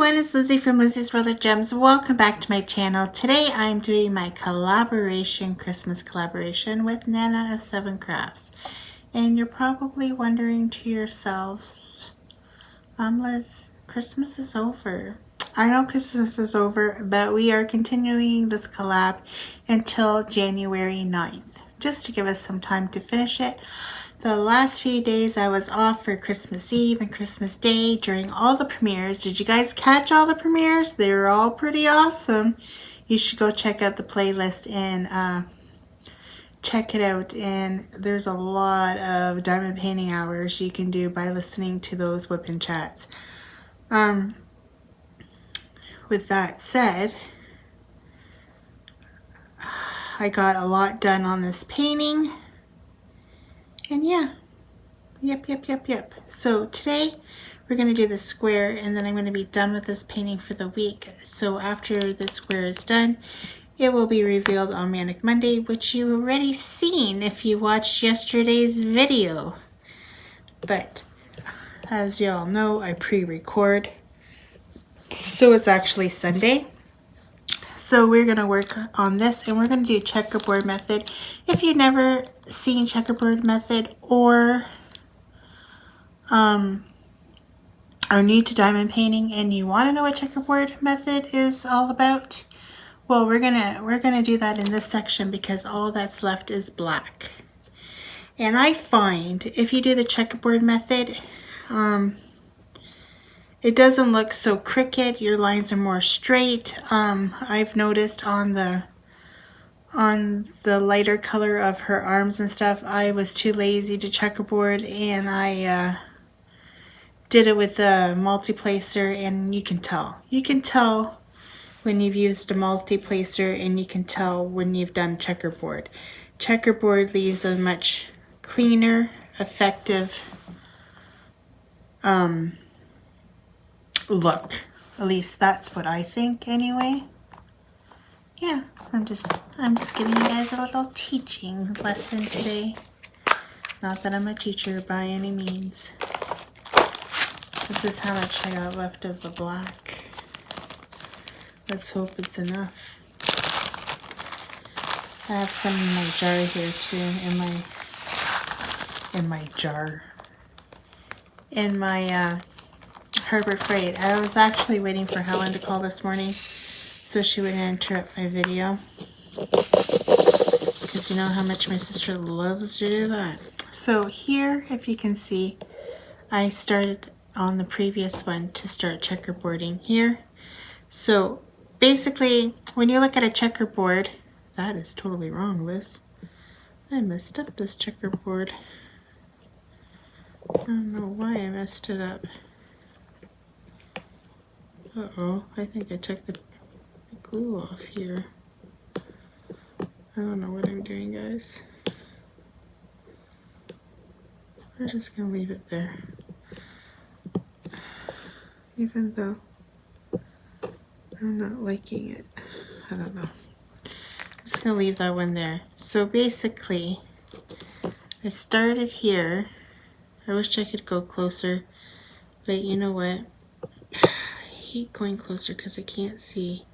everyone, it's Lizzie from Lizzie's World of Gems. Welcome back to my channel. Today I'm doing my Christmas collaboration with Nana of 7 Crafts. And you're probably wondering to yourselves, Liz, Christmas is over. I know Christmas is over, but we are continuing this collab until January 9th, just to give us some time to finish it. The last few days I was off for Christmas Eve and Christmas Day during all the premieres. Did you guys catch all the premieres? They were all pretty awesome. You should go check out the playlist and check it out. And there's a lot of diamond painting hours you can do by listening to those WIP&Chats. With that said, I got a lot done on this painting. And yeah, yep. So today we're going to do the square, and then I'm going to be done with this painting for the week. So after the square is done, it will be revealed on Manic Monday, which you already seen if you watched yesterday's video. But as you all know, I pre-record, so it's actually Sunday. So we're going to work on this, and we're going to do checkerboard method. If you've never seen checkerboard method or are new to diamond painting and you want to know what checkerboard method is all about, well, we're gonna do that in this section because all that's left is black. And I find if you do the checkerboard method, it doesn't look so crooked. Your lines are more straight. I've noticed on the lighter color of her arms and stuff, I was too lazy to checkerboard, and I did it with a multi-placer, and you can tell. You can tell when you've used a multi-placer, and you can tell when you've done checkerboard. Checkerboard leaves a much cleaner, effective look. At least that's what I think anyway. Yeah, I'm just giving you guys a little teaching lesson today. Not that I'm a teacher by any means. This is how much I got left of the black. Let's hope it's enough. I have some in my jar here too, in my Harbor Freight. I was actually waiting for Helen to call this morning so she wouldn't interrupt my video, because you know how much my sister loves to do that. So here, if you can see, I started on the previous one to start checkerboarding here. So basically, when you look at a checkerboard, that is totally wrong, Liz. I messed up this checkerboard. I don't know why I messed it up. Uh-oh, I think I took the glue off here. I don't know what I'm doing, guys. We're just gonna leave it there. Even though I'm not liking it. I don't know. I'm just gonna leave that one there. So basically, I started here. I wish I could go closer, but you know what? I hate going closer because I can't see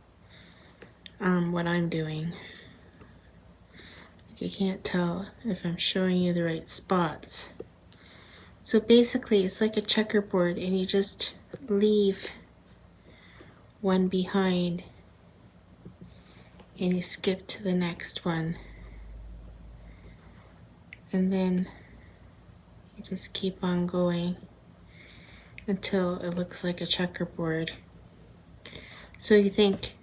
what I'm doing. Like, I can't tell if I'm showing you the right spots. So basically, it's like a checkerboard, and you just leave one behind and you skip to the next one, and then you just keep on going until it looks like a checkerboard. So you think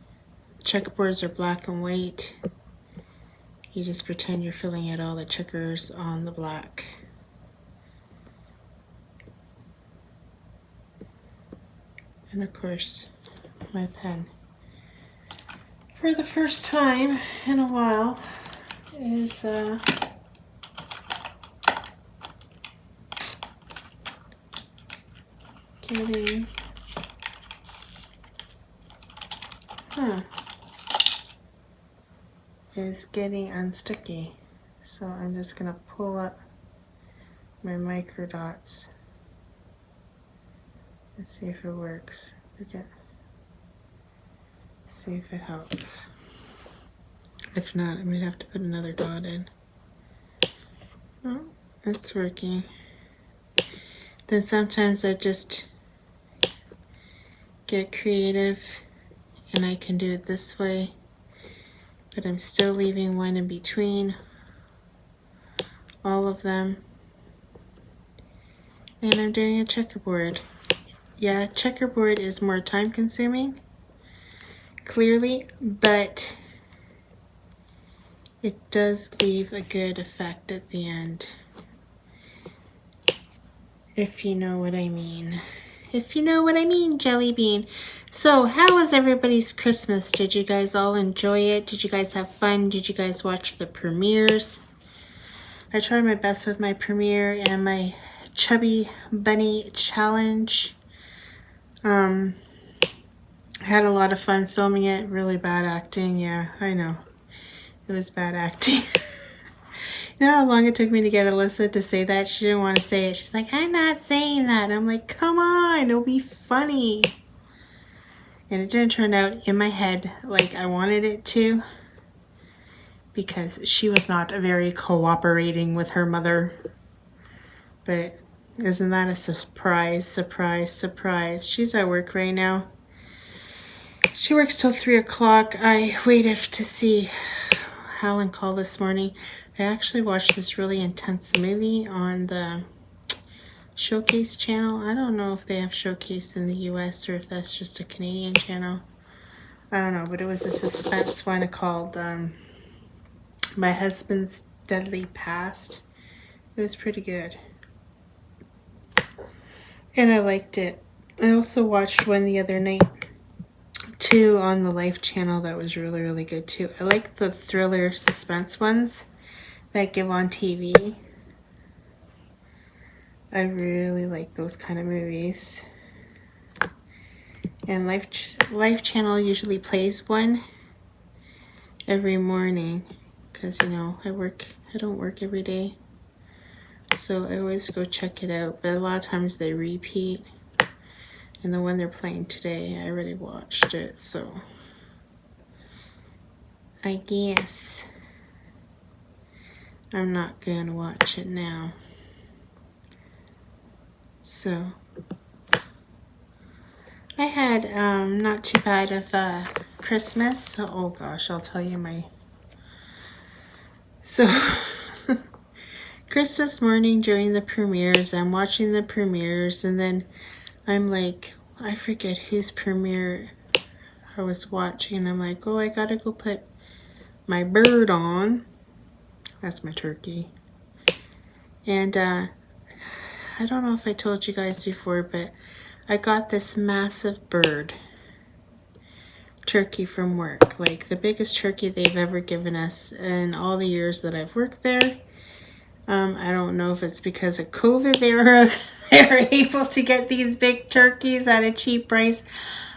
checkerboards are black and white, you just pretend you're filling out all the checkers on the black. And of course, my pen, for the first time in a while, is getting unsticky. So I'm just gonna pull up my micro dots and see if it works. Okay. see if it helps. If not, I might have to put another dot in. Oh, it's working. Then sometimes I just get creative and I can do it this way, but I'm still leaving one in between all of them. And I'm doing a checkerboard. Yeah, checkerboard is more time consuming, clearly, but it does leave a good effect at the end. If you know what I mean. If you know what I mean, Jelly Bean. So, how was everybody's Christmas? Did you guys all enjoy it? Did you guys have fun? Did you guys watch the premieres? I tried my best with my premiere and my Chubby Bunny challenge. Had a lot of fun filming it. Really bad acting. Yeah, I know. It was bad acting. You know how long it took me to get Alyssa to say that? She didn't want to say it. She's like, I'm not saying that. I'm like, come on, it'll be funny. And it didn't turn out in my head like I wanted it to, because she was not very cooperating with her mother. But isn't that a surprise, surprise, surprise? She's at work right now. She works till 3 o'clock. I waited to see Helen call this morning. I actually watched this really intense movie on the Showcase channel. I don't know if they have Showcase in the US or if that's just a Canadian channel. I don't know, but it was a suspense one called My Husband's Deadly Past. It was pretty good. And I liked it. I also watched one the other night too on the Life channel that was really, really good too. I like the thriller suspense ones that give on TV. I really like those kind of movies. And Life channel usually plays one every morning because, you know, I don't work every day. So I always go check it out. But a lot of times they repeat. And the one they're playing today, I already watched it, so I guess I'm not going to watch it now. So I had not too bad of Christmas. Oh gosh, I'll tell you my... So Christmas morning during the premieres, I'm watching the premieres, and then I'm like, I forget whose premiere I was watching, and I'm like, oh, I gotta go put my bird on. That's my turkey. And I don't know if I told you guys before, but I got this massive bird turkey from work. Like the biggest turkey they've ever given us in all the years that I've worked there. I don't know if it's because of COVID they were able to get these big turkeys at a cheap price.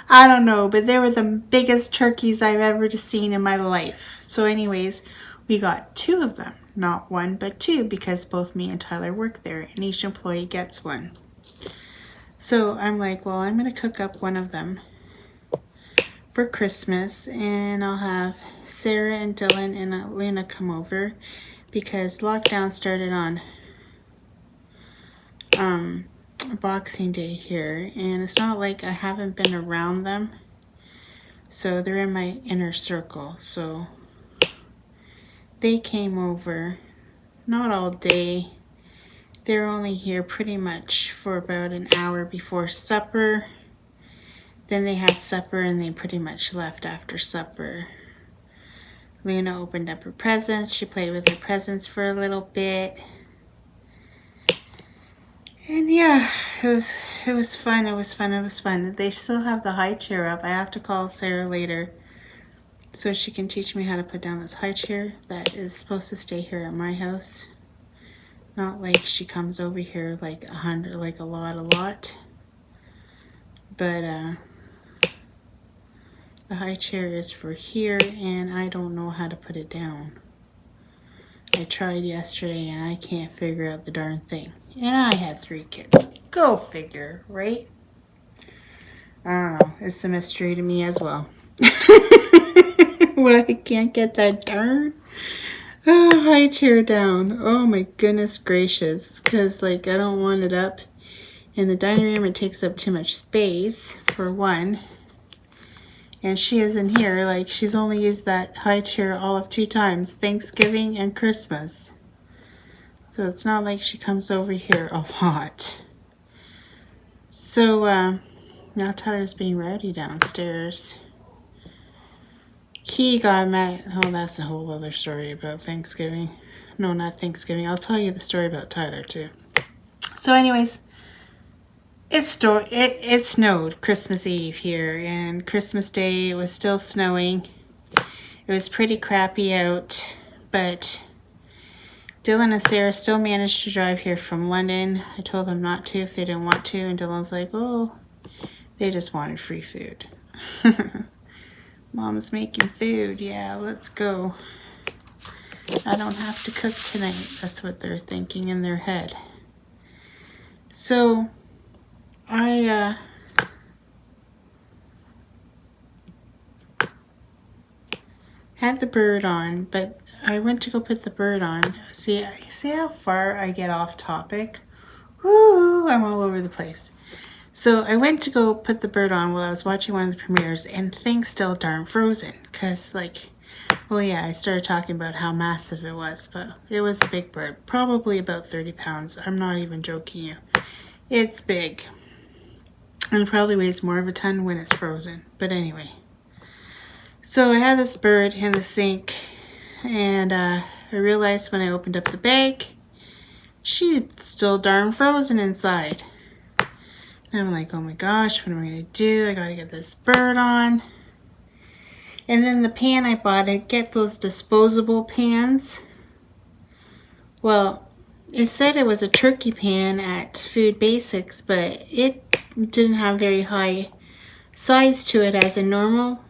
I don't know, but they were the biggest turkeys I've ever seen in my life. So anyways, we got 2 of them. Not 1, but 2, because both me and Tyler work there, and each employee gets 1. So I'm like, well, I'm going to cook up 1 of them for Christmas, and I'll have Sarah and Dylan and Luna come over, because lockdown started on Boxing Day here, and it's not like I haven't been around them, so they're in my inner circle. So they came over, not all day. They're only here pretty much for about an hour before supper. Then they had supper and they pretty much left after supper. Luna opened up her presents. She played with her presents for a little bit. And yeah, it was fun. It was fun. They still have the high chair up. I have to call Sarah later so she can teach me how to put down this high chair that is supposed to stay here at my house. Not like she comes over here like a lot. But the high chair is for here, and I don't know how to put it down. I tried yesterday and I can't figure out the darn thing. And I had 3 kids. Go figure, right? I don't know. It's a mystery to me as well. when I can't get that darn high chair down. Oh my goodness gracious. Because like I don't want it up in the dining room. It takes up too much space for one. And she isn't here. Like she's only used that high chair all of 2 times. Thanksgiving and Christmas. So it's not like she comes over here a lot. So now Tyler's being rowdy downstairs. He got mad. Oh, that's a whole other story about Thanksgiving. No, not Thanksgiving. I'll tell you the story about Tyler too. So anyways, it snowed Christmas Eve here, and Christmas Day it was still snowing. It was pretty crappy out, but Dylan and Sarah still managed to drive here from London. I told them not to if they didn't want to, and Dylan's like, oh, they just wanted free food. Mom's making food. Yeah, let's go. I don't have to cook tonight. That's what they're thinking in their head. So, I had the bird on, but I went to go put the bird on. See how far I get off topic? Woo! I'm all over the place. So I went to go put the bird on while I was watching one of the premieres, and things still darn frozen. Cause like, well yeah, I started talking about how massive it was, but it was a big bird, probably about 30 pounds. I'm not even joking you. It's big, and it probably weighs more of a ton when it's frozen. But anyway, so I had this bird in the sink, and I realized when I opened up the bag, she's still darn frozen inside. And I'm like, oh my gosh, what am I going to do? I got to get this bird on. And then the pan I bought, I get those disposable pans. Well, it said it was a turkey pan at Food Basics, but it didn't have very high size to it as a normal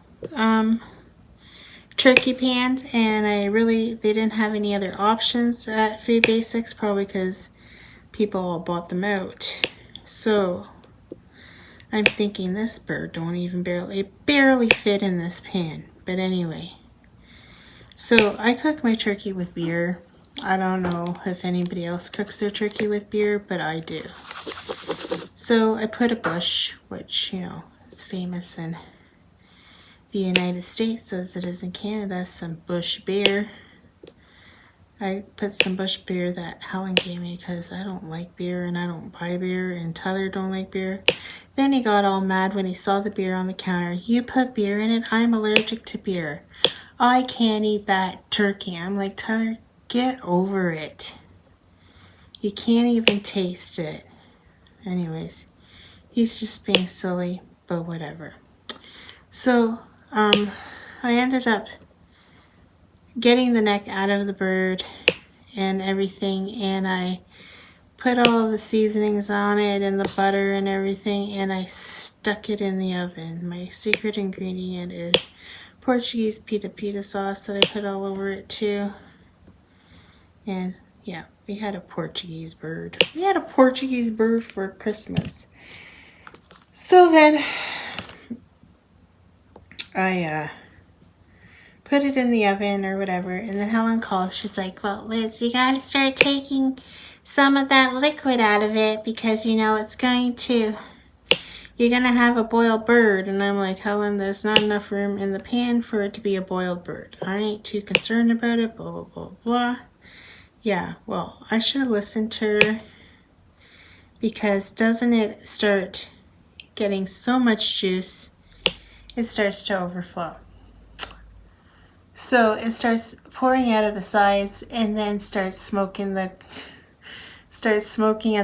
turkey pan. And they didn't have any other options at Food Basics, probably because people all bought them out. So I'm thinking this bird don't even barely fit in this pan. But anyway, so I cook my turkey with beer. I don't know if anybody else cooks their turkey with beer, but I do. So I put a bush, which, you know, is famous in the United States as it is in Canada, some bush beer. I put some bush beer that Helen gave me because I don't like beer and I don't buy beer, and Tyler don't like beer. Then he got all mad when he saw the beer on the counter. You put beer in it? I'm allergic to beer. I can't eat that turkey. I'm like, Tyler, get over it. You can't even taste it. Anyways, he's just being silly, but whatever. So, I ended up getting the neck out of the bird and everything, and I put all the seasonings on it and the butter and everything, and I stuck it in the oven. My secret ingredient is Portuguese pita sauce that I put all over it too. And yeah, we had a Portuguese bird. We had a Portuguese bird for Christmas. So then I put it in the oven or whatever, and then Helen calls. She's like, well, Liz, you gotta start taking some of that liquid out of it because, you know, you're gonna have a boiled bird. And I'm like, Helen, there's not enough room in the pan for it to be a boiled bird. I ain't too concerned about it, blah, blah, blah, blah. Yeah, well, I should have listened to her, because doesn't it start getting so much juice, it starts to overflow. So it starts pouring out of the sides and then starts smoking at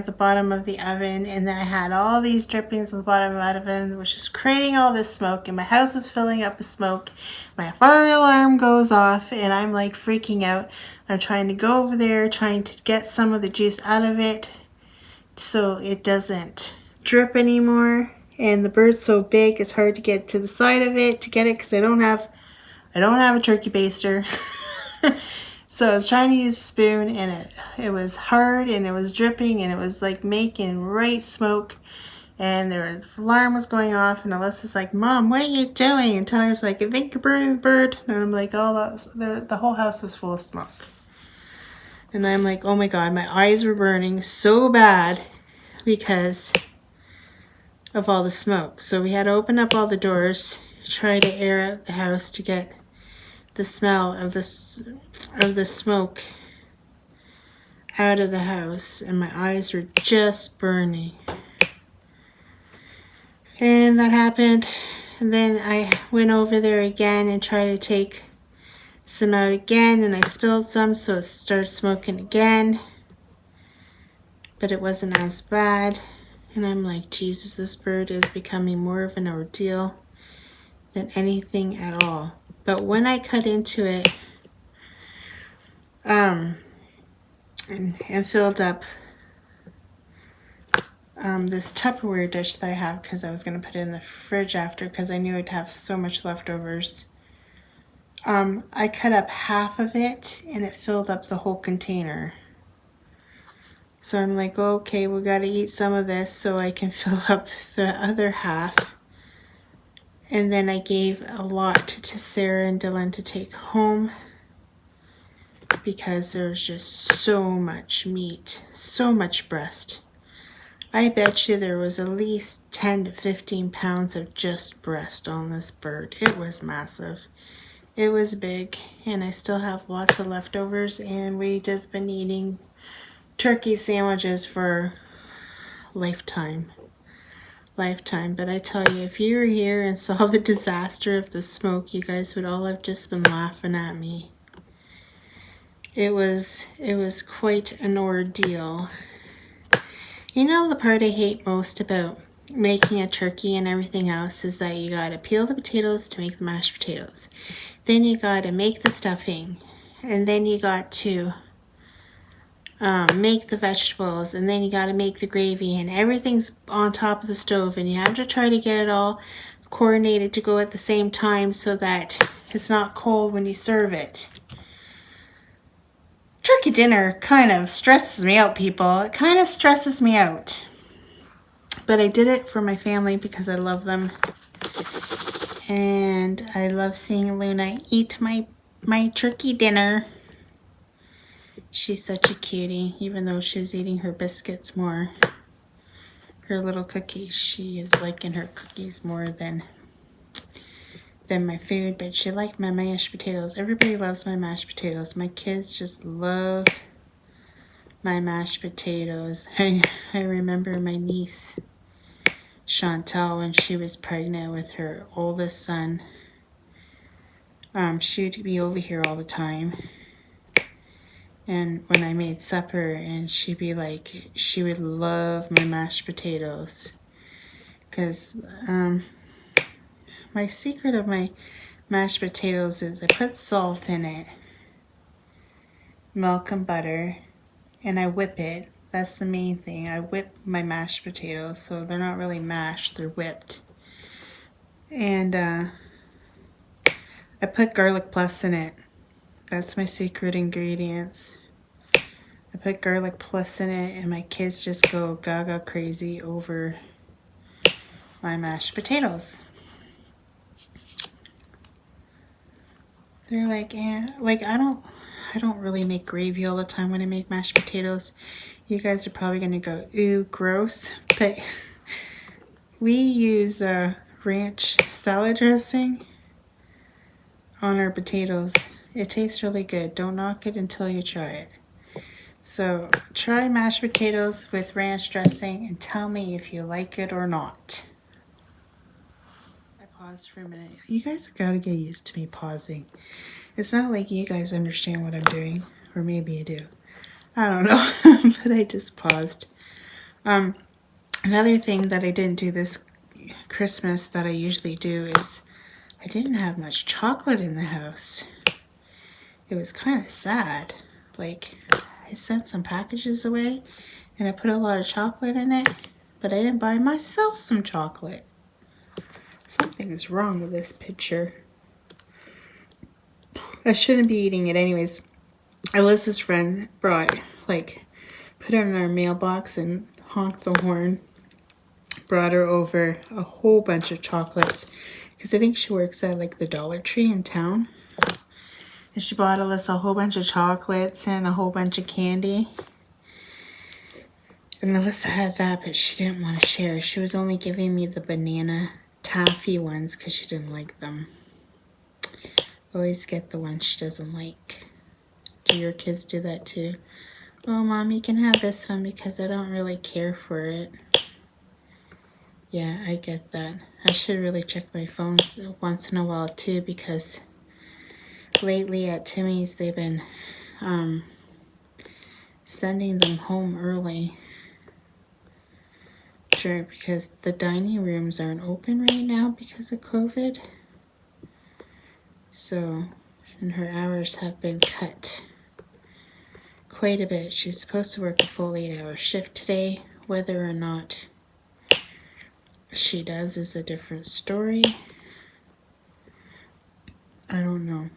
the bottom of the oven. And then I had all these drippings at the bottom of the oven, which is creating all this smoke, and my house is filling up with smoke. My fire alarm goes off and I'm like freaking out. I'm trying to go over there, trying to get some of the juice out of it so it doesn't drip anymore. And the bird's so big, it's hard to get to the side of it to get it because I don't have a turkey baster. So I was trying to use a spoon, and it was hard, and it was dripping, and it was like making right smoke. And the alarm was going off, and Alyssa's like, Mom, what are you doing? And Tyler's like, I think you're burning the bird. And I'm like, oh, the whole house was full of smoke. And I'm like, oh my God, my eyes were burning so bad because of all the smoke. So we had to open up all the doors, try to air out the house to get the smell of the smoke out of the house, and my eyes were just burning. And that happened, and then I went over there again and tried to take some out again, and I spilled some, so it started smoking again, but it wasn't as bad. And I'm like, Jesus, this bird is becoming more of an ordeal than anything at all. But when I cut into it and filled up this Tupperware dish that I have, because I was going to put it in the fridge after, because I knew I'd have so much leftovers. I cut up half of it and it filled up the whole container. So I'm like, okay, we got to eat some of this so I can fill up the other half. And then I gave a lot to Sarah and Dylan to take home because there's just so much meat, so much breast. I bet you there was at least 10 to 15 pounds of just breast on this bird. It was massive. It was big, and I still have lots of leftovers, and we just been eating turkey sandwiches for lifetime. But I tell you, if you were here and saw the disaster of the smoke, you guys would all have just been laughing at me. It was quite an ordeal. You know, the part I hate most about making a turkey and everything else is that you gotta peel the potatoes to make the mashed potatoes. Then you gotta make the stuffing, and then you got to make the vegetables, and then you gotta make the gravy, and everything's on top of the stove, and you have to try to get it all coordinated to go at the same time so that it's not cold when you serve it. Turkey dinner kind of stresses me out, people. It kind of stresses me out. But I did it for my family because I love them. And I love seeing Luna eat my turkey dinner. She's such a cutie, even though she was eating her biscuits more. Her little cookies. She is liking her cookies more than my food, but she liked my mashed potatoes. Everybody loves my mashed potatoes. My kids just love my mashed potatoes. I remember my niece Chantal, when she was pregnant with her oldest son, she would be over here all the time, and when I made supper, and she'd be like, she would love my mashed potatoes, because my secret of my mashed potatoes is I put salt in it, milk and butter, and I whip it. That's the main thing. I whip my mashed potatoes, so they're not really mashed, they're whipped. And I put garlic plus in it. That's my secret ingredients. I put garlic plus in it, and my kids just go gaga crazy over my mashed potatoes. They're like, yeah, like I don't really make gravy all the time when I make mashed potatoes. You guys are probably gonna go, ooh, gross. But we use ranch salad dressing on our potatoes. It tastes really good. Don't knock it until you try it. So try mashed potatoes with ranch dressing and tell me if you like it or not. I paused for a minute. You guys have got to get used to me pausing. It's not like you guys understand what I'm doing, or maybe you do. I don't know, but I just paused. Another thing that I didn't do this Christmas that I usually do is I didn't have much chocolate in the house. It was kind of sad. Like, I sent some packages away and I put a lot of chocolate in it, but I didn't buy myself some chocolate. Something is wrong with this picture. I shouldn't be eating it anyways. Alyssa's friend brought, like, put it in our mailbox and honked the horn brought her over a whole bunch of chocolates because I think she works at like the Dollar Tree in town. And she bought Alyssa a whole bunch of chocolates and a whole bunch of candy. And Alyssa had that, but she didn't want to share. She was only giving me the banana taffy ones because she didn't like them. Always get the ones she doesn't like. Do your kids do that too? Oh, Mom, you can have this one because I don't really care for it. Yeah, I get that. I should really check my phone once in a while too, because lately at Timmy's they've been sending them home early because the dining rooms aren't open right now because of COVID. So, and her hours have been cut quite a bit. She's supposed to work a full 8-hour shift today. Whether or not she does is a different story. I don't know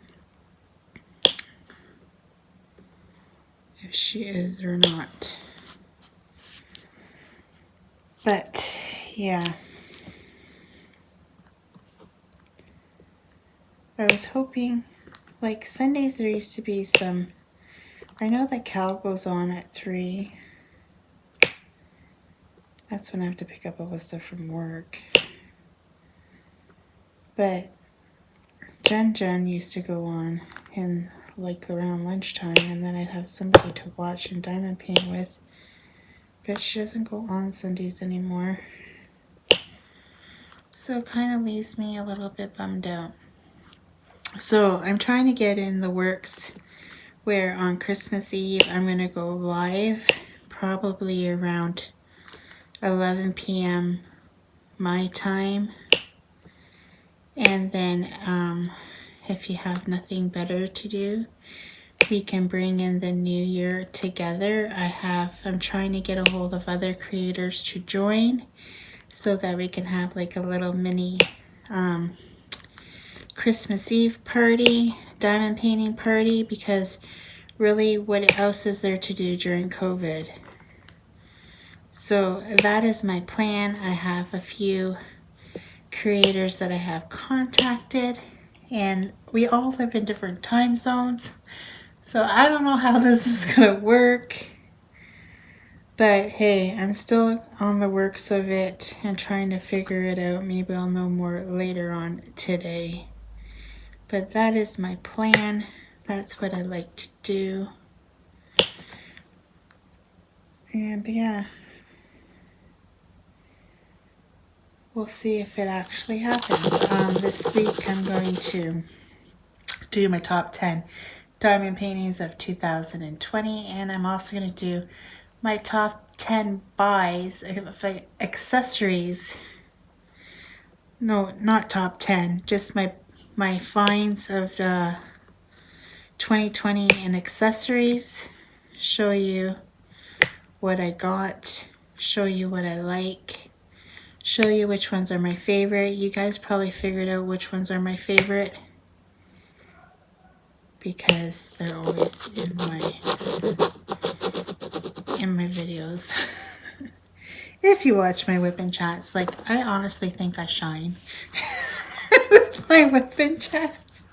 if she is or not. But, yeah. I was hoping, like Sundays there used to be some, I know that Cal goes on at 3. That's when I have to pick up Alyssa from work. But Jen used to go on in like around lunchtime, and then I'd have somebody to watch and diamond paint with. But she doesn't go on Sundays anymore. So it kind of leaves me a little bit bummed out. So I'm trying to get in the works where on Christmas Eve I'm going to go live probably around 11 p.m. my time. And then if you have nothing better to do, we can bring in the new year together. I'm trying to get a hold of other creators to join so that we can have like a little mini Christmas Eve party, diamond painting party, because really what else is there to do during COVID? So that is my plan. I have a few creators that I have contacted, and we all live in different time zones. So I don't know how this is going to work. But hey, I'm still on the works of it and trying to figure it out. Maybe I'll know more later on today. But that is my plan. That's what I like to do. And yeah, we'll see if it actually happens. This week I'm going to do my top 10 diamond paintings of 2020, and I'm also going to do my top 10 buys of accessories. No, not top 10, just my finds of 2020 and accessories. Show you what I got, show you what I like, show you which ones are my favorite. You guys probably figured out which ones are my favorite because they're always in my videos. If you watch my WIP&Chats, like I honestly think I shine with my WIP&Chats.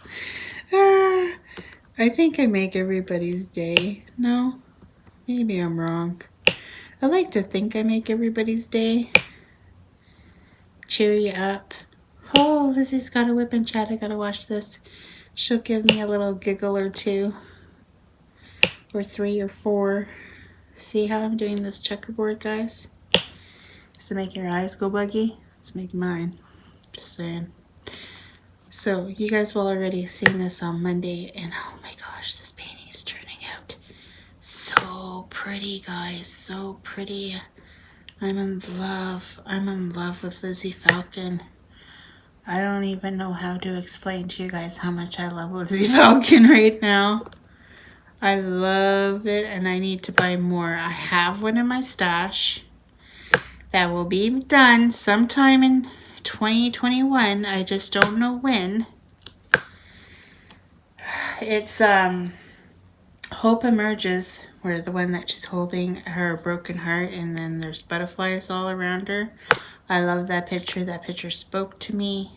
I think I make everybody's day. No, maybe I'm wrong. I like to think I make everybody's day. Cheer you up. Oh, Lizzie's got a WIP&Chat. I gotta watch this. She'll give me a little giggle or 2 or 3 or 4. See how I'm doing this checkerboard, guys? Does it make your eyes go buggy? It's making mine. Just saying. So you guys will already seen this on Monday, and oh my gosh, this painting is turning out so pretty, guys. So pretty. I'm in love. I'm in love with Lizzie Falcon. I don't even know how to explain to you guys how much I love Lizzie Falcon right now. I love it, and I need to buy more. I have one in my stash that will be done sometime in 2021. I just don't know when. It's Hope Emerges, where the one that she's holding her broken heart, and then there's butterflies all around her. I love that picture. That picture spoke to me.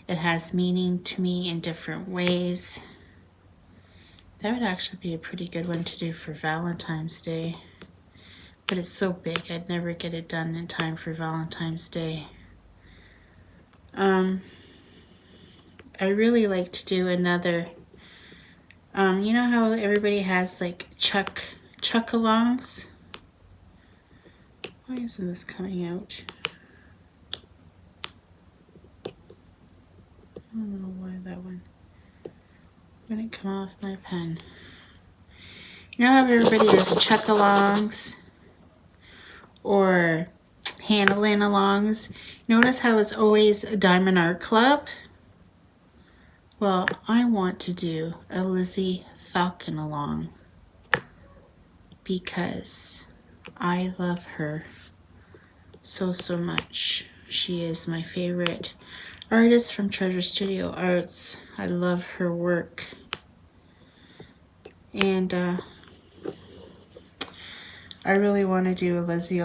It has meaning to me in different ways. That would actually be a pretty good one to do for Valentine's Day. But it's so big, I'd never get it done in time for Valentine's Day. I really like to do another, you know how everybody has like chuck-alongs? Why isn't this coming out? I don't know why that one wouldn't come off my pen. You know how everybody has chuck-alongs or handling alongs? Notice how it's always a Diamond Art Club? Well, I want to do a Lizzie Falcon along because I love her so much. She is my favorite artist from Treasure Studio Arts. I love her work. And I really want to do a Lizzie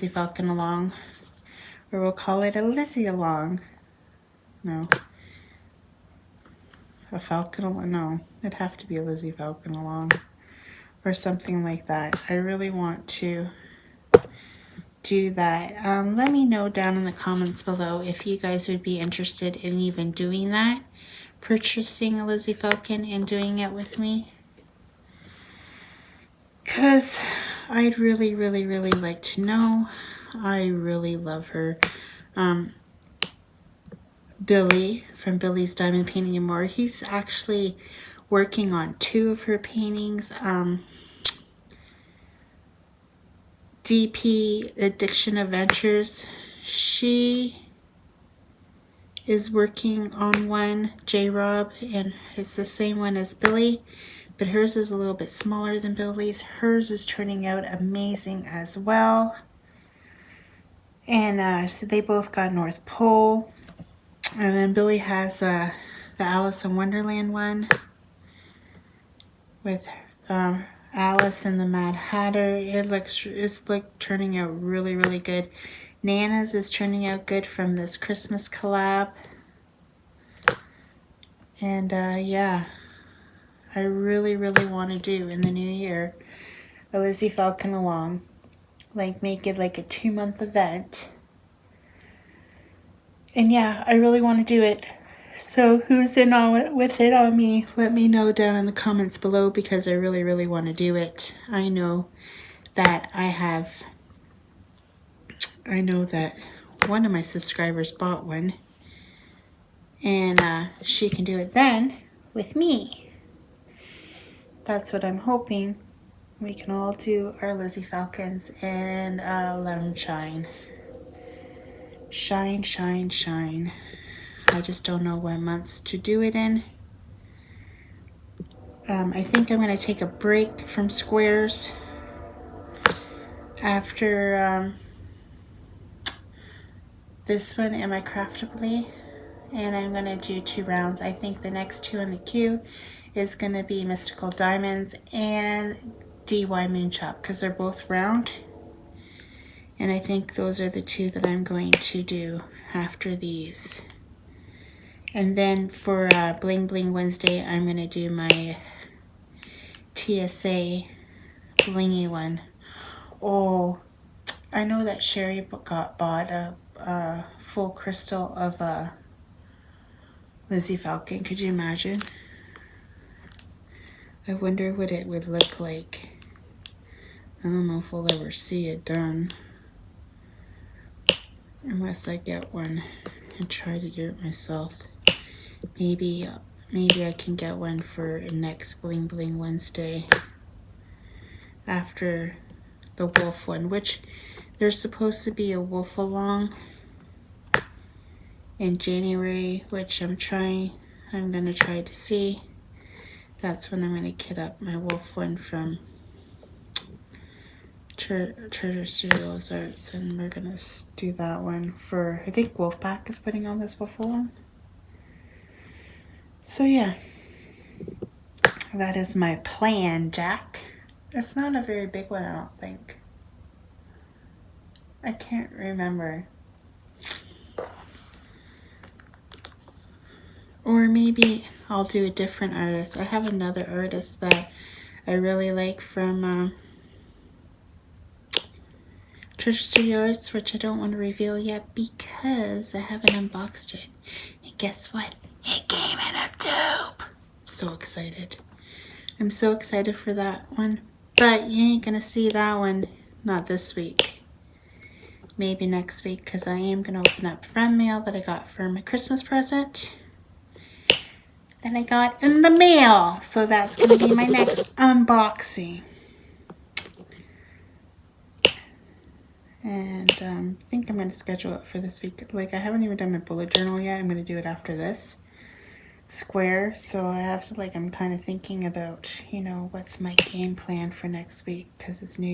Falcon along, or we'll call it a Lizzie along. No. A Falcon along? No, it'd have to be a Lizzie Falcon along or something like that. I really want to do that. Let me know down in the comments below if you guys would be interested in even doing that, purchasing a Lizzie Falcon and doing it with me, because I'd really like to know. I really love her. Billy from Billy's Diamond Painting and More, he's actually working on 2 of her paintings. DP Addiction Adventures, she is working on one, J-Rob, and it's the same one as Billy, but hers is a little bit smaller than Billy's. Hers is turning out amazing as well. And so they both got North Pole. And then Billy has the Alice in Wonderland one with Alice and the Mad Hatter. It's like turning out really good. Nana's is turning out good from this Christmas collab. And yeah, I really want to do in the new year a Lizzie Falcon along. Like make it like a 2-month event. And yeah, I really want to do it. So who's in on with it on me? Let me know down in the comments below, because I really want to do it. I know that one of my subscribers bought one, and she can do it then with me. That's what I'm hoping. We can all do our Lizzie Falcons and let them shine. Shine. I just don't know what months to do it in. I think I'm going to take a break from squares after this one and my Craftably, and I'm going to do 2 rounds. I think the next 2 in the queue is going to be Mystical Diamonds and DY Moon Chop, because they're both round, and I think those are the 2 that I'm going to do after these. And then for Bling Bling Wednesday, I'm going to do my TSA blingy one. Oh, I know that Sherry bought a full crystal of Lizzie Falcon. Could you imagine? I wonder what it would look like. I don't know if we'll ever see it done, unless I get one and try to do it myself. Maybe I can get one for next Bling Bling Wednesday after the wolf one, which there's supposed to be a wolf along in January, which I'm gonna try to see. That's when I'm gonna kit up my wolf one from Treasure Studios Arts, and we're gonna do that one for, I think Wolfpack is putting on this wolf along. So yeah, that is my plan, Jack. It's not a very big one, I don't think. I can't remember. Or maybe I'll do a different artist. I have another artist that I really like from Treasure Studio Arts, which I don't want to reveal yet because I haven't unboxed it. And guess what? It came in a tube. So excited. I'm so excited for that one. But you ain't gonna see that one, not this week. Maybe next week, because I am gonna open up friend mail that I got for my Christmas present. And I got in the mail. So that's gonna be my next unboxing. And I think I'm going to schedule it for this week. Like, I haven't even done my bullet journal yet. I'm going to do it after this square. So I have to, like, I'm kind of thinking about, you know, what's my game plan for next week, because it's New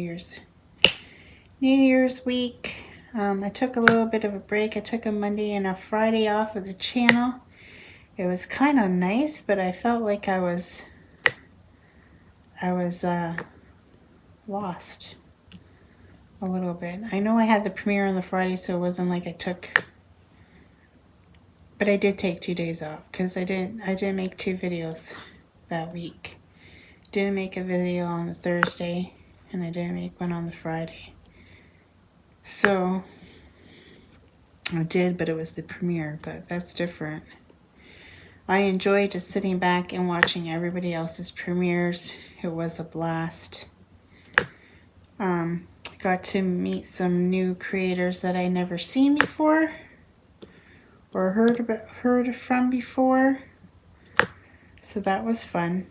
Year's week. I took a little bit of a break. I took a Monday and a Friday off of the channel. It was kind of nice, but I felt like I was lost a little bit. I know I had the premiere on the Friday, so it wasn't like I took, but I did take 2 days off because I didn't make 2 videos that week. Didn't make a video on the Thursday, and I didn't make one on the Friday. So I did, but it was the premiere, but that's different. I enjoy just sitting back and watching everybody else's premieres. It was a blast. Got to meet some new creators that I never seen before or heard from before. So that was fun.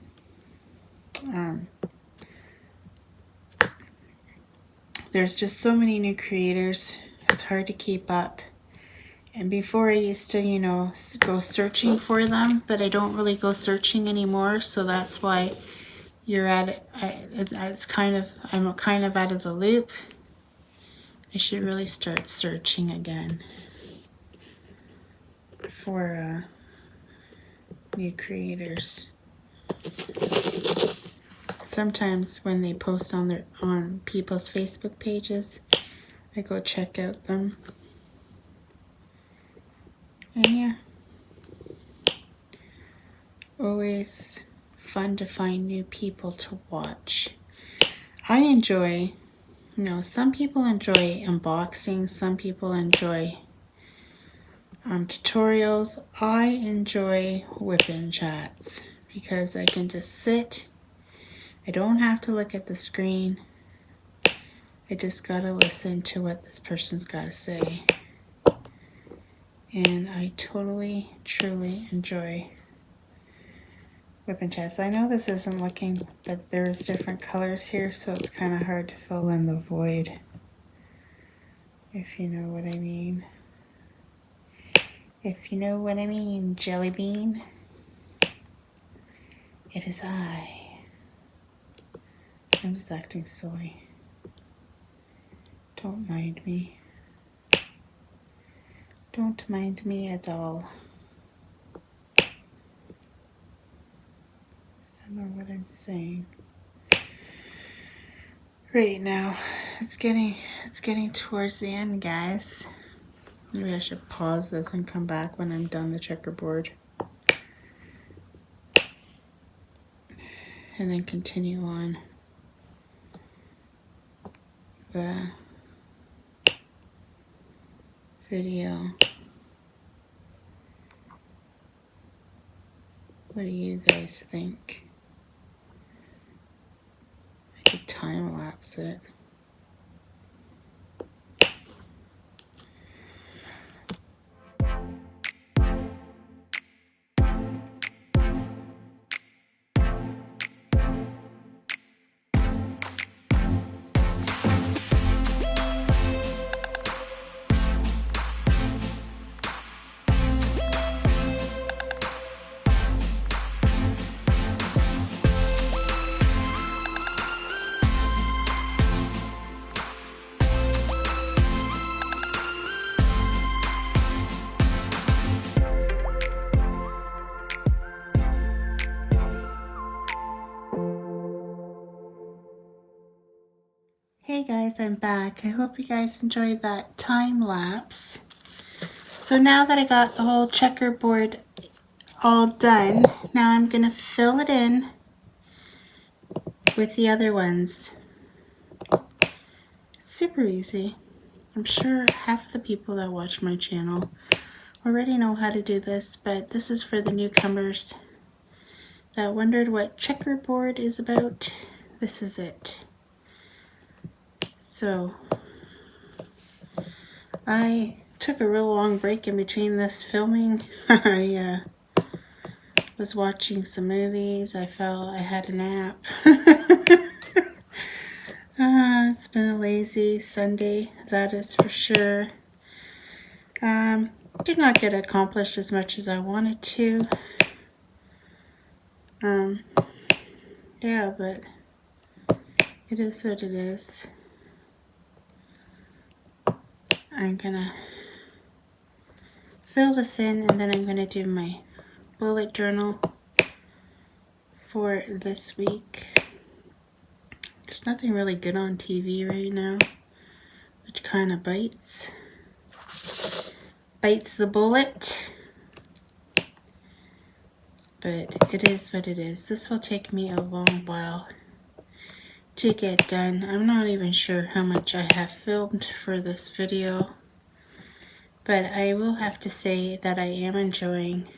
There's just so many new creators. It's hard to keep up. And before I used to, you know, go searching for them, but I don't really go searching anymore. So that's why you're at it. I'm kind of out of the loop. I should really start searching again for new creators. Sometimes when they post on people's Facebook pages, I go check out them. And yeah, always fun to find new people to watch. I enjoy, you know, some people enjoy unboxing, some people enjoy tutorials. I enjoy WIP&Chats because I can just sit. I don't have to look at the screen. I just gotta listen to what this person's gotta say. And I totally, truly enjoy WIP&Chats. I know this isn't looking, but there's different colors here, so it's kind of hard to fill in the void, if you know what I mean. If you know what I mean, Jelly Bean. It is I. I'm just acting silly. Don't mind me. Don't mind me at all. I don't know what I'm saying. Right now, it's getting towards the end, guys. Maybe I should pause this and come back when I'm done the checkerboard. And then continue on the video. What do you guys think? I could time lapse it. Hey guys, I'm back. I hope you guys enjoyed that time lapse. So now that I got the whole checkerboard all done, now I'm going to fill it in with the other ones. Super easy. I'm sure half of the people that watch my channel already know how to do this, but this is for the newcomers that wondered what checkerboard is about. This is it. So I took a real long break in between this filming. I was watching some movies. I felt I had a nap. It's been a lazy Sunday, that is for sure. Did not get accomplished as much as I wanted to. Yeah, but it is what it is. I'm gonna fill this in and then I'm gonna do my bullet journal for this week. There's nothing really good on TV right now, which kind of bites the bullet. But it is what it is. This will take me a long while to get done. I'm not even sure how much I have filmed for this video, but I will have to say that I am enjoying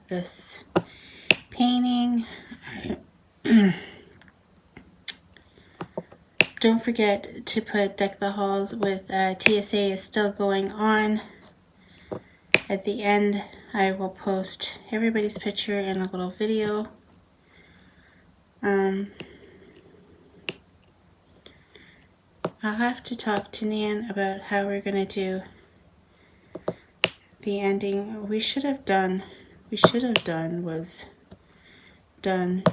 this painting. Don't forget to put Deck the Halls with TSA is still going on. At the end, I will post everybody's picture and a little video. I'll have to talk to Nan about how we're going to do the ending. We should have done was done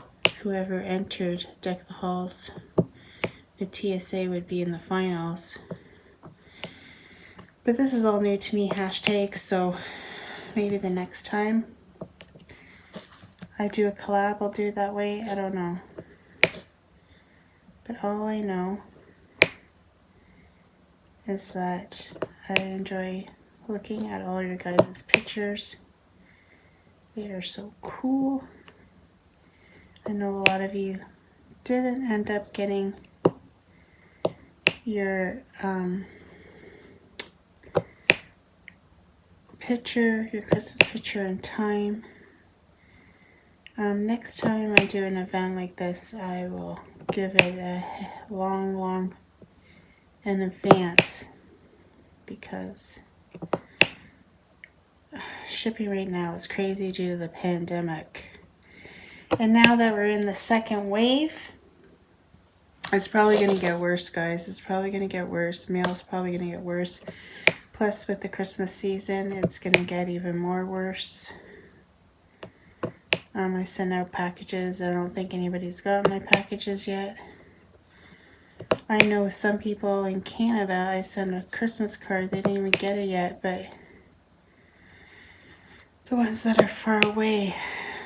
whoever entered Deck the Halls. The TSA would be in the finals. But this is all new to me, hashtags, so maybe the next time I do a collab, I'll do it that way. I don't know. But all I know is that I enjoy looking at all your guys' pictures. They are so cool. I know a lot of you didn't end up getting your your Christmas picture in time. Next time I do an event like this, I will give it a long in advance, because shipping right now is crazy due to the pandemic. And now that we're in the second wave, it's probably going to get worse, guys. It's probably going to get worse. Mail's probably going to get worse. Plus, with the Christmas season, it's going to get even more worse. I sent out packages. I don't think anybody's got my packages yet. I know some people in Canada, I sent a Christmas card. They didn't even get it yet, but the ones that are far away.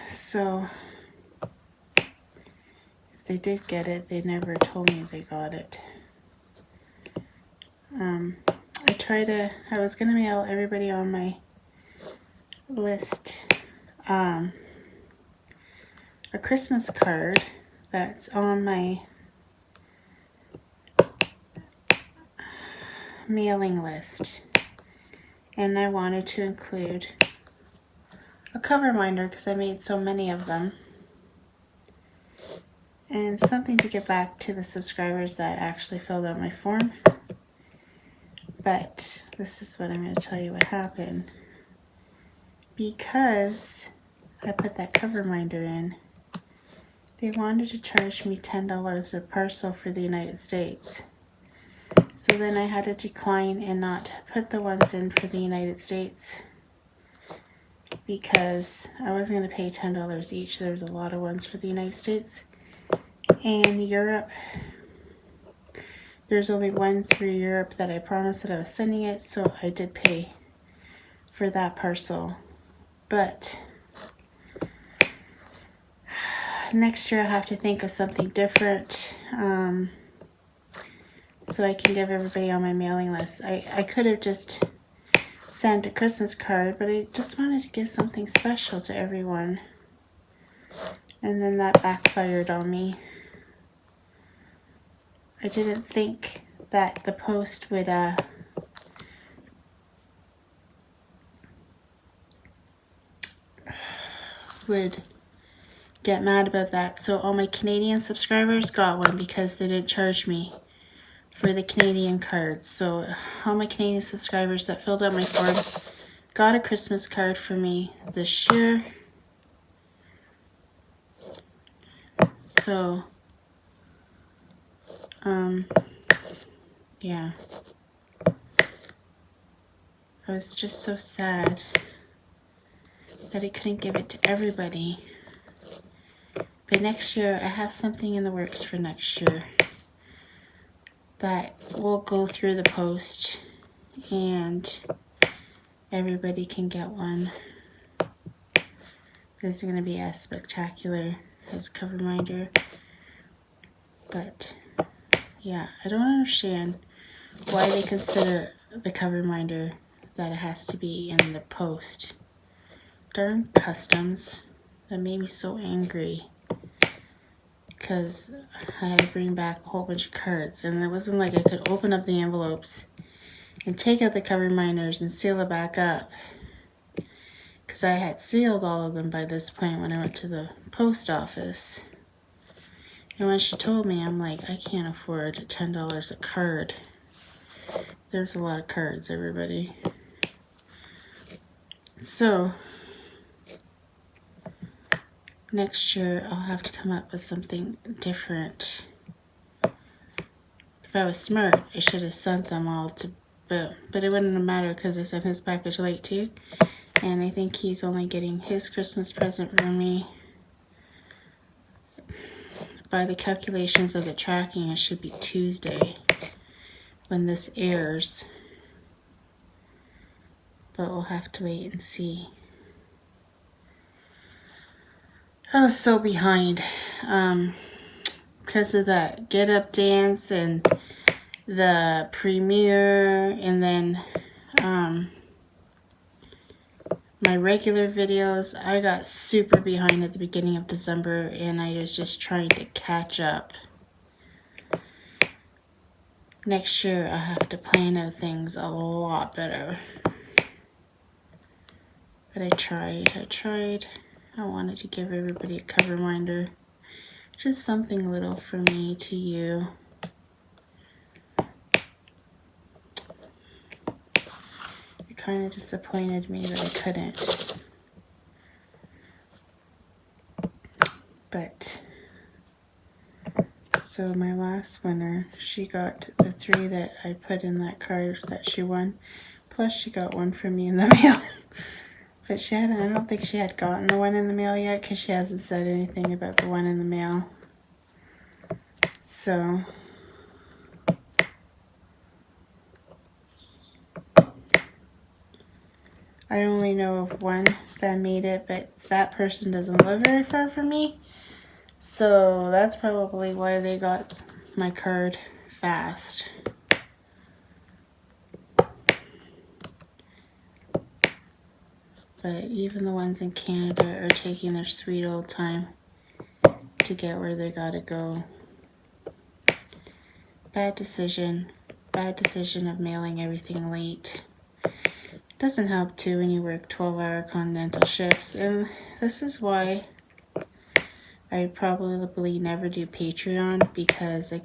So if they did get it, they never told me they got it. I was going to mail everybody on my list a Christmas card that's on my mailing list. And I wanted to include a cover minder because I made so many of them. And something to get back to the subscribers that actually filled out my form. But this is what I'm going to tell you what happened. Because I put that cover minder in, they wanted to charge me $10 a parcel for the United States. So then I had to decline and not put the ones in for the United States, because I wasn't going to pay $10 each. There was a lot of ones for the United States. And Europe, there's only one through Europe that I promised that I was sending it, so I did pay for that parcel. But next year I'll have to think of something different. so I can give everybody on my mailing list. I could have just sent a Christmas card, but I just wanted to give something special to everyone. And then that backfired on me. I didn't think that the post would get mad about that. So all my Canadian subscribers got one because they didn't charge me for the Canadian cards. So all my Canadian subscribers that filled out my form got a Christmas card for me this year. So yeah, I was just so sad that I couldn't give it to everybody. But next year, I have something in the works for next year that will go through the post and everybody can get one. This is going to be as spectacular as cover reminder. But yeah, I don't understand why they consider the cover reminder that it has to be in the post. Darn customs. That made me so angry. Because I had to bring back a whole bunch of cards, and it wasn't like I could open up the envelopes and take out the cover reminders and seal it back up, because I had sealed all of them by this point when I went to the post office. And when she told me, I'm like, I can't afford $10 a card. There's a lot of cards, everybody. So next year I'll have to come up with something different. If I was smart, I should have sent them all to Bill, but it wouldn't have mattered because I sent his package late too. And I think he's only getting his Christmas present from me. By the calculations of the tracking, it should be Tuesday when this airs. But we'll have to wait and see. I was so behind because of the Get Up dance and the premiere, and then my regular videos. I got super behind at the beginning of December, and I was just trying to catch up. Next year I'll have to plan out things a lot better. But I tried. I wanted to give everybody a cover reminder. Just something little from me to you. It kind of disappointed me that I couldn't. But, so my last winner, she got the 3 that I put in that card that she won. Plus she got one from me in the mail. But she hadn't, I don't think she had gotten the one in the mail yet because she hasn't said anything about the one in the mail. So, I only know of one that made it, but that person doesn't live very far from me. So that's probably why they got my card fast. But even the ones in Canada are taking their sweet old time to get where they gotta go. Bad decision of mailing everything late. Doesn't help too when you work 12-hour continental shifts, and this is why I probably never do Patreon, because I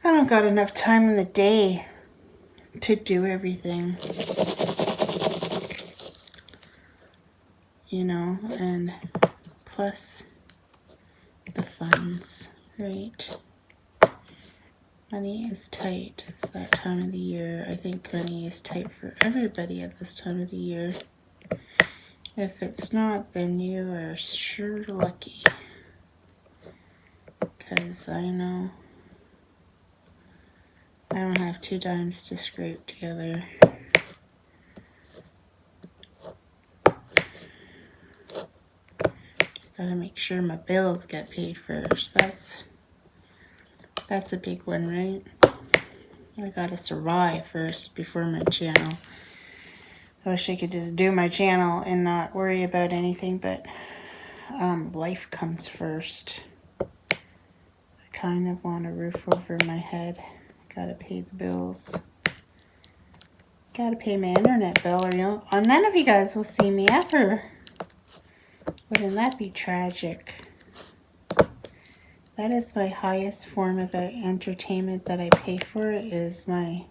don't got enough time in the day to do everything, you know, and plus the funds, right? Money is tight. It's that time of the year. I think money is tight for everybody at this time of the year. If it's not, then you are sure lucky. Because I know I don't have 2 dimes to scrape together. Gotta make sure my bills get paid first. That's That's a big one, right? I gotta survive first before my channel. I wish I could just do my channel and not worry about anything, but life comes first. I kind of want a roof over my head. Gotta pay the bills. Gotta pay my internet bill, or none of you guys will see me ever. Wouldn't that be tragic? That is my highest form of entertainment that I pay for, is my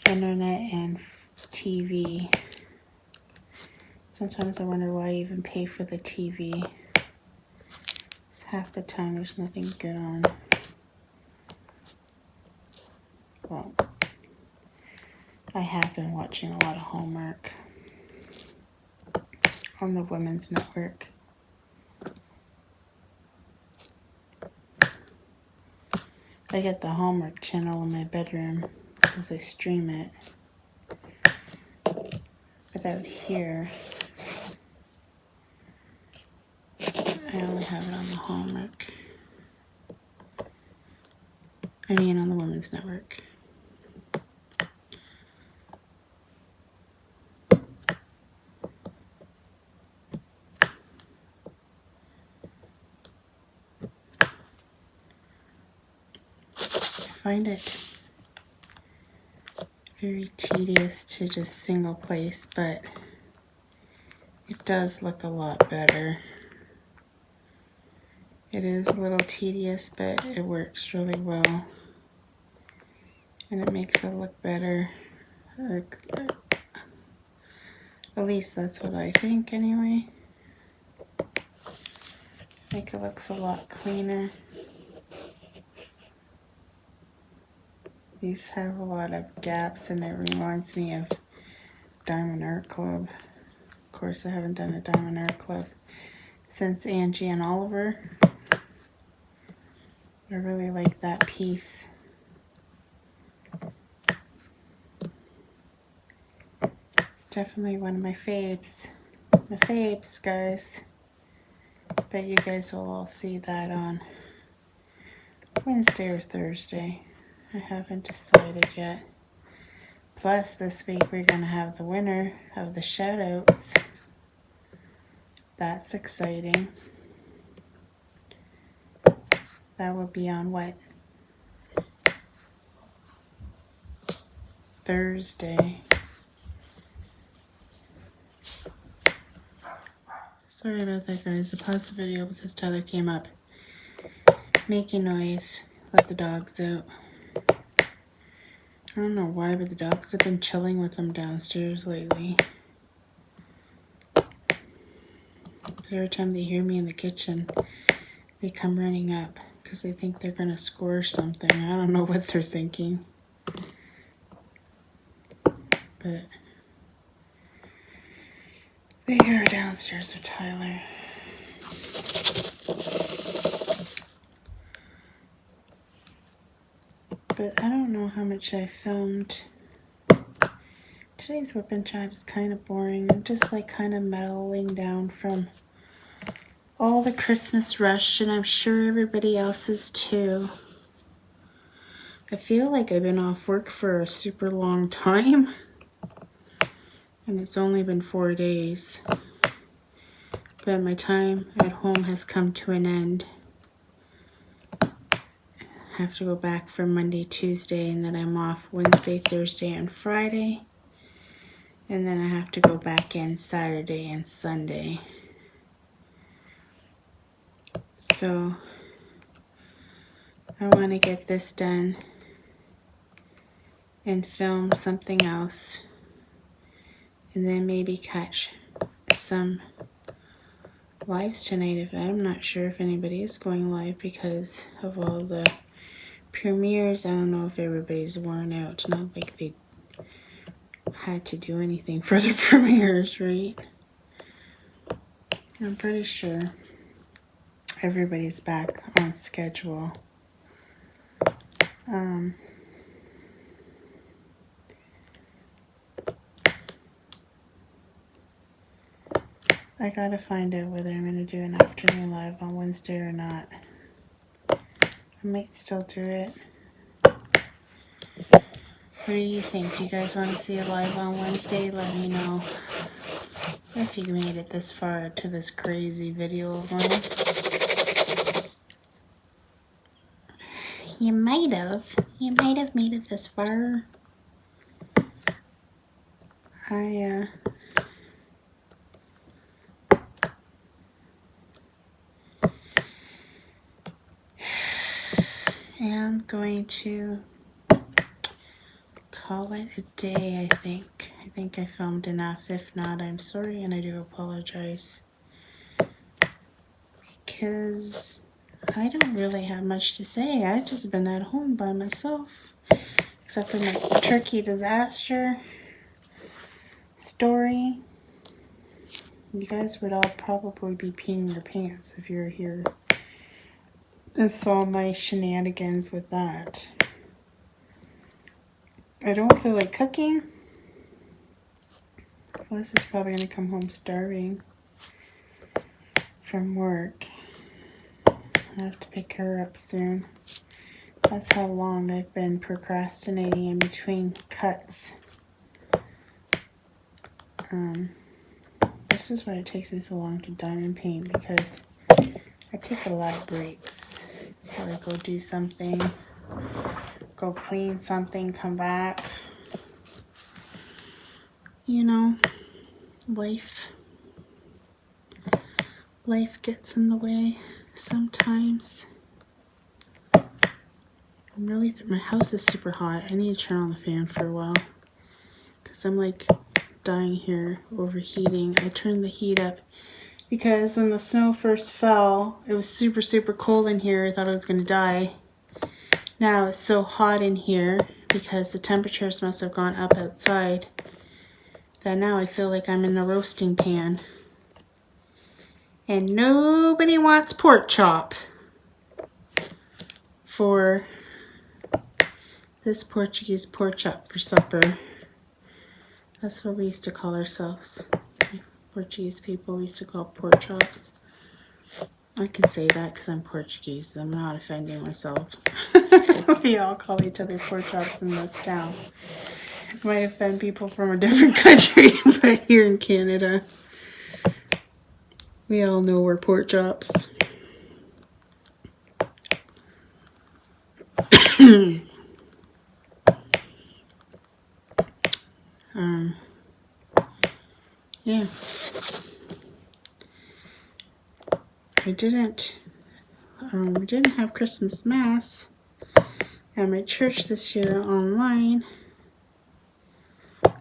internet and TV. Sometimes I wonder why I even pay for the TV. It's half the time there's nothing good on. Well, I have been watching a lot of Hallmark on the Women's Network. I get the Hallmark channel in my bedroom because I stream it. But out here, I only have it on the Hallmark. I mean on the Women's Network. I find it very tedious to just single place, but it does look a lot better. It is a little tedious, but it works really well. And it makes it look better. At least that's what I think anyway. I think it looks a lot cleaner. These have a lot of gaps, and it reminds me of Diamond Art Club. Of course, I haven't done a Diamond Art Club since Angie and Oliver. I really like that piece. It's definitely one of my faves. My faves, guys. Bet you guys will all see that on Wednesday or Thursday. I haven't decided yet. Plus, this week we're going to have the winner of the shoutouts. That's exciting. That will be on what? Thursday. Sorry about that, guys. I paused the video because Tyler came up making noise. Let the dogs out. I don't know why, but the dogs have been chilling with them downstairs lately. Every time they hear me in the kitchen, they come running up because they think they're going to score something. I don't know what they're thinking. But they are downstairs with Tyler. But I don't know how much I filmed. Today's WIP&Chat is kind of boring. I'm just like kind of mellowing down from all the Christmas rush, and I'm sure everybody else is too. I feel like I've been off work for a super long time, and it's only been 4 days. But my time at home has come to an end. I have to go back for Monday, Tuesday, and then I'm off Wednesday, Thursday, and Friday. And then I have to go back in Saturday and Sunday. So I want to get this done and film something else, and then maybe catch some lives tonight. I'm not sure if anybody is going live because of all the premieres. I don't know if everybody's worn out. Not like they had to do anything for the premieres, right? I'm pretty sure everybody's back on schedule. I gotta find out whether I'm gonna do an afternoon live on Wednesday or not. I I might still do it. What do you think? Do you guys want to see it live on Wednesday? Let me know if you made it this far to this crazy video of mine. You might have. You might have made it this far. I am going to call it a day, I think. I think I filmed enough. If not, I'm sorry and I do apologize. Because I don't really have much to say. I've just been at home by myself. Except for my turkey disaster story. You guys would all probably be peeing your pants if you're here and saw my shenanigans with that. I don't feel like cooking. Liz is probably going to come home starving from work. I have to pick her up soon. That's how long I've been procrastinating in between cuts. This is why it takes me so long to diamond paint, because I take a lot of breaks. I go do something, go clean something, come back. You know, life gets in the way sometimes. My house is super hot. I need to turn on the fan for a while because I'm like dying here, overheating. I turned the heat up because when the snow first fell, it was super, super cold in here. I thought I was going to die. Now it's so hot in here because the temperatures must have gone up outside that now I feel like I'm in a roasting pan. And nobody wants pork chop for this Portuguese pork chop for supper. That's what we used to call ourselves. Portuguese people, we used to call pork chops. I can say that because I'm Portuguese. I'm not offending myself. We all call each other pork chops in this town. It might offend people from a different country, but here in Canada, we all know we're pork chops. Yeah. We didn't have Christmas Mass at my church this year online.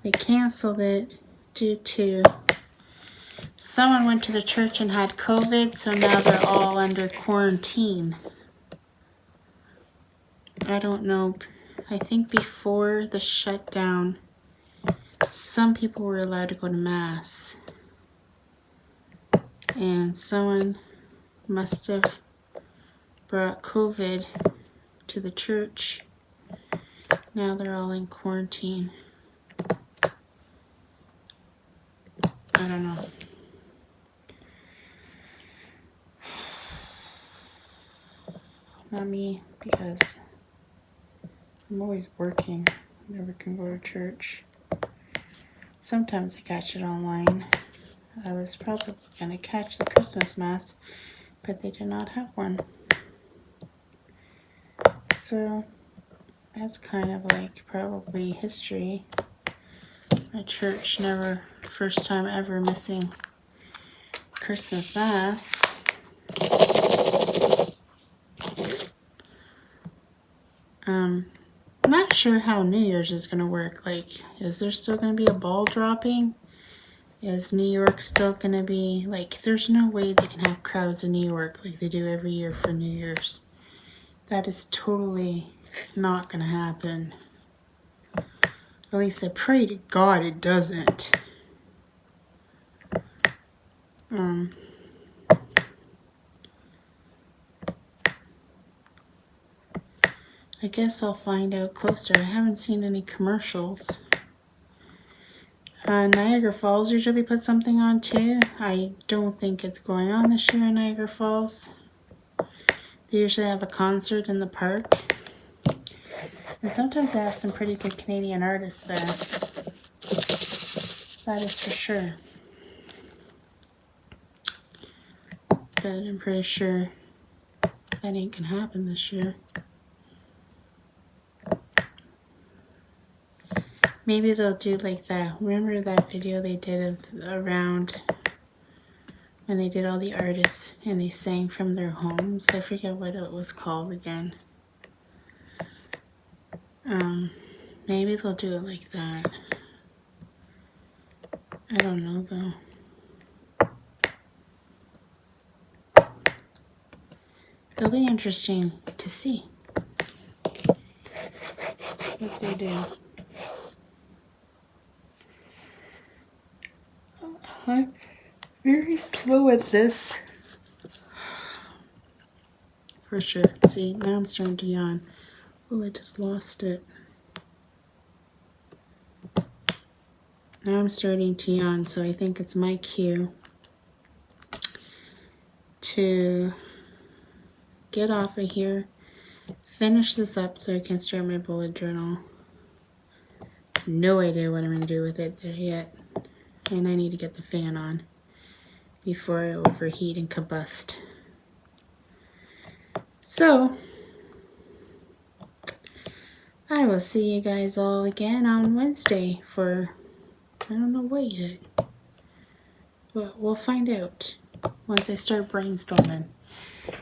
They canceled it due to someone went to the church and had COVID, so now they're all under quarantine. I don't know. I think before the shutdown, some people were allowed to go to Mass. And someone must have brought COVID to the church. Now they're all in quarantine. I don't know. Not me, because I'm always working. I never can go to church. Sometimes I catch it online. I was probably going to catch the Christmas Mass, but they did not have one. So that's kind of like probably history. My church never, first time ever missing Christmas Mass. I'm not sure how New Year's is going to work. Like, is there still going to be a ball dropping? Is New York still going to be, like, there's no way they can have crowds in New York like they do every year for New Year's. That is totally not going to happen. At least I pray to God it doesn't. I guess I'll find out closer. I haven't seen any commercials. Niagara Falls usually puts something on too. I don't think it's going on this year in Niagara Falls. They usually have a concert in the park. And sometimes they have some pretty good Canadian artists there. That is for sure. But I'm pretty sure that ain't gonna happen this year. Maybe they'll do like that. Remember that video they did of around when they did all the artists and they sang from their homes? I forget what it was called again. Maybe they'll do it like that. I don't know though. It'll be interesting to see what they do. I'm very slow at this. For sure. See, now I'm starting to yawn. Oh, I just lost it. Now I'm starting to yawn, so I think it's my cue to get off of here, finish this up so I can start my bullet journal. No idea what I'm going to do with it yet, and I need to get the fan on before I overheat and combust. So, I will see you guys all again on Wednesday for, I don't know what yet, but we'll find out once I start brainstorming.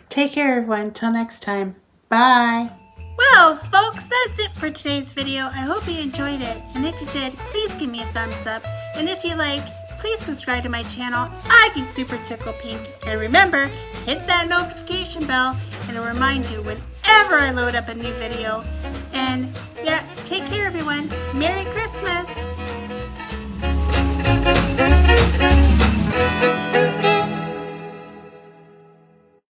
Take care, everyone. Till next time. Bye. Well, folks, that's it for today's video. I hope you enjoyed it. And if you did, please give me a thumbs up. And if you like, please subscribe to my channel. I'd be super tickle pink. And remember, hit that notification bell and it'll remind you whenever I load up a new video. And yeah, take care, everyone. Merry Christmas.